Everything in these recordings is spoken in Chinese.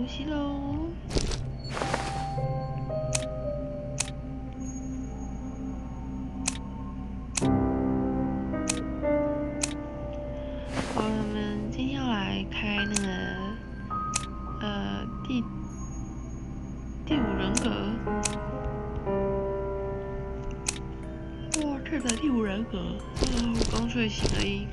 息喽。好，我们今天要来开那个第五人格。哇，这个第五人格，我刚睡醒而已。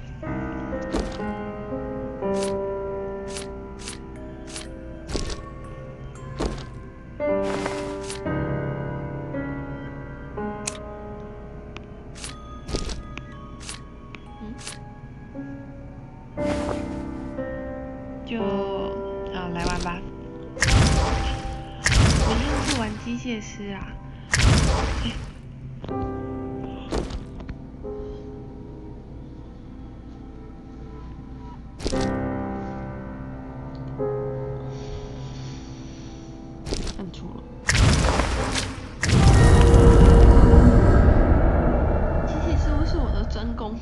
好，来玩吧。我又是玩机械师啊。按错了。机械师会是我的专攻。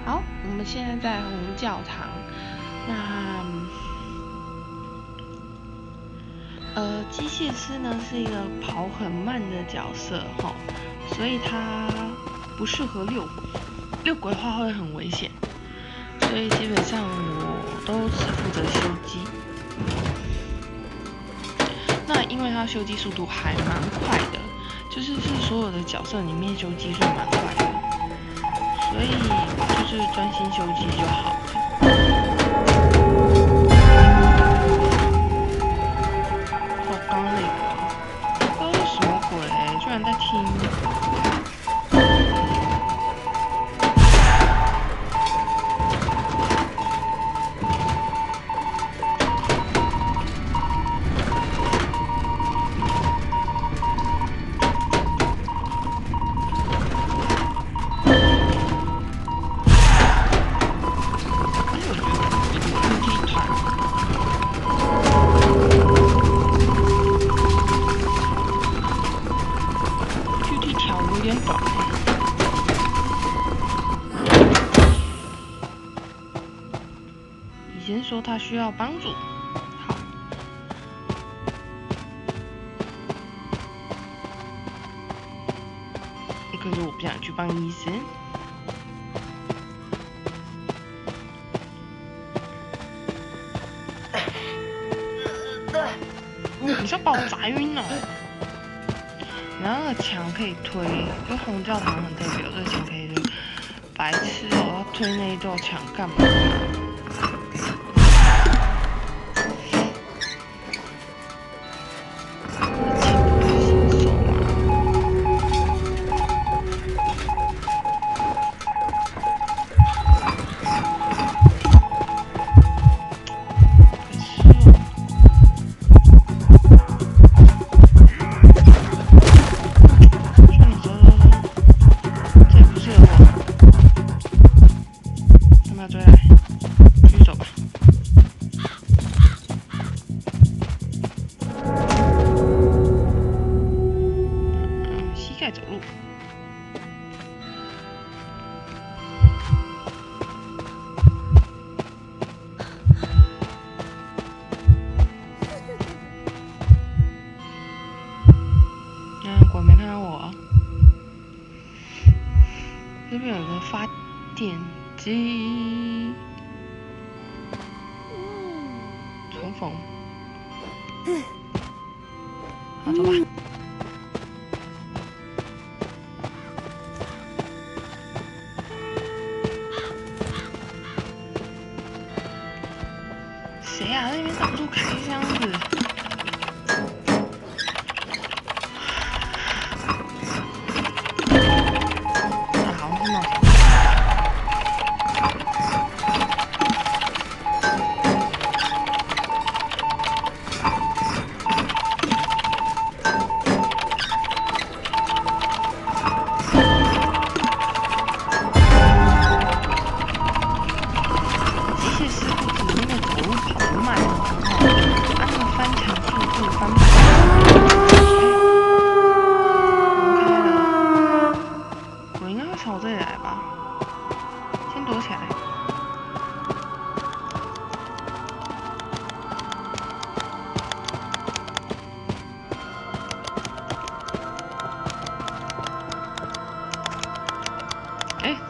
好，我们现在在红教堂。机械师呢是一个跑很慢的角色哈，所以他不适合遛鬼，遛鬼的话会很危险，所以基本上我都只负责修机。那因为他修机速度还蛮快的，就是所有的角色里面修机速蛮快的，所以就是专心修机就好了。居然在听。有点短。以前说他需要帮助，好。可是我不想去帮医生。你是要把我砸晕了？然后那个墙可以推，因为红教堂很特别，有这个墙可以推。白痴哦，要推那一道墙干嘛？走路。鬼没看到我。这边有个发电机。重逢。好，走吧。谁啊？那边到处开箱子。好，那么。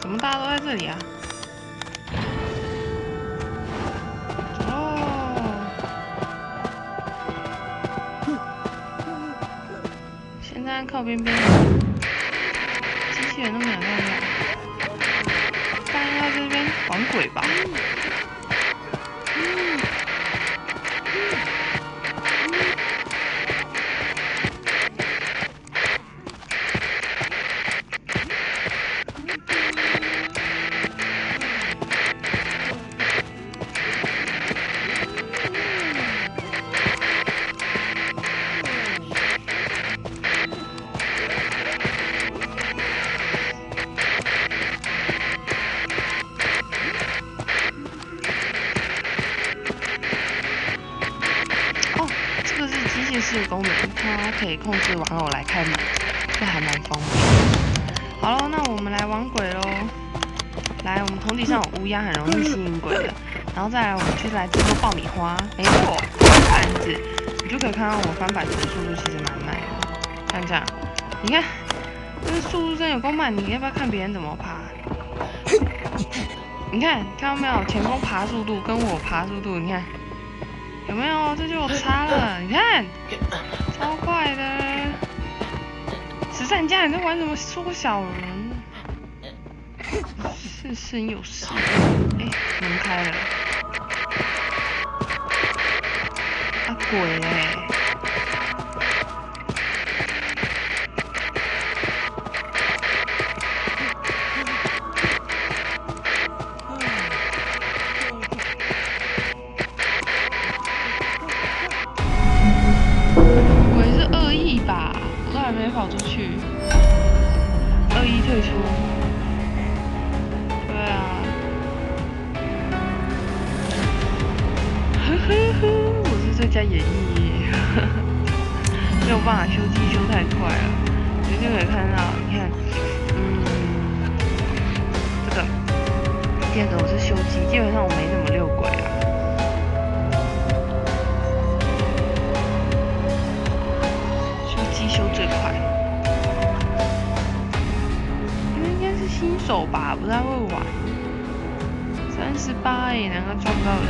怎么大家都在这里啊？哦，现在靠边边，机器人都没有亮亮，大家在这边玩鬼吧？这个是机械式的功能，它可以控制玩偶来开门，这还蛮方便。好了，那我们来玩鬼喽。来，我们桶底上有乌鸦，很容易吸引鬼的。然后再来，我们就来制作爆米花。没错，盘子，你就可以看到我翻版的速度其实蛮慢的。像这样，你看，这个速度真有够慢。你要不要看别人怎么爬？你看到没有？前锋爬速度跟我爬速度，你看。有没有？这就有差了，你看，超快的。13家，你在玩什么缩小人？是生有事。门开了。啊鬼我都还没跑出去，21退出。对啊，呵呵呵，我是最佳演绎，没有办法修机修太快了。你就可以看到，你看，这个第二个我是修机，基本上我没怎么遛鬼啊。修最快，因为应该是新手吧，不太会玩。38难怪抓不到人。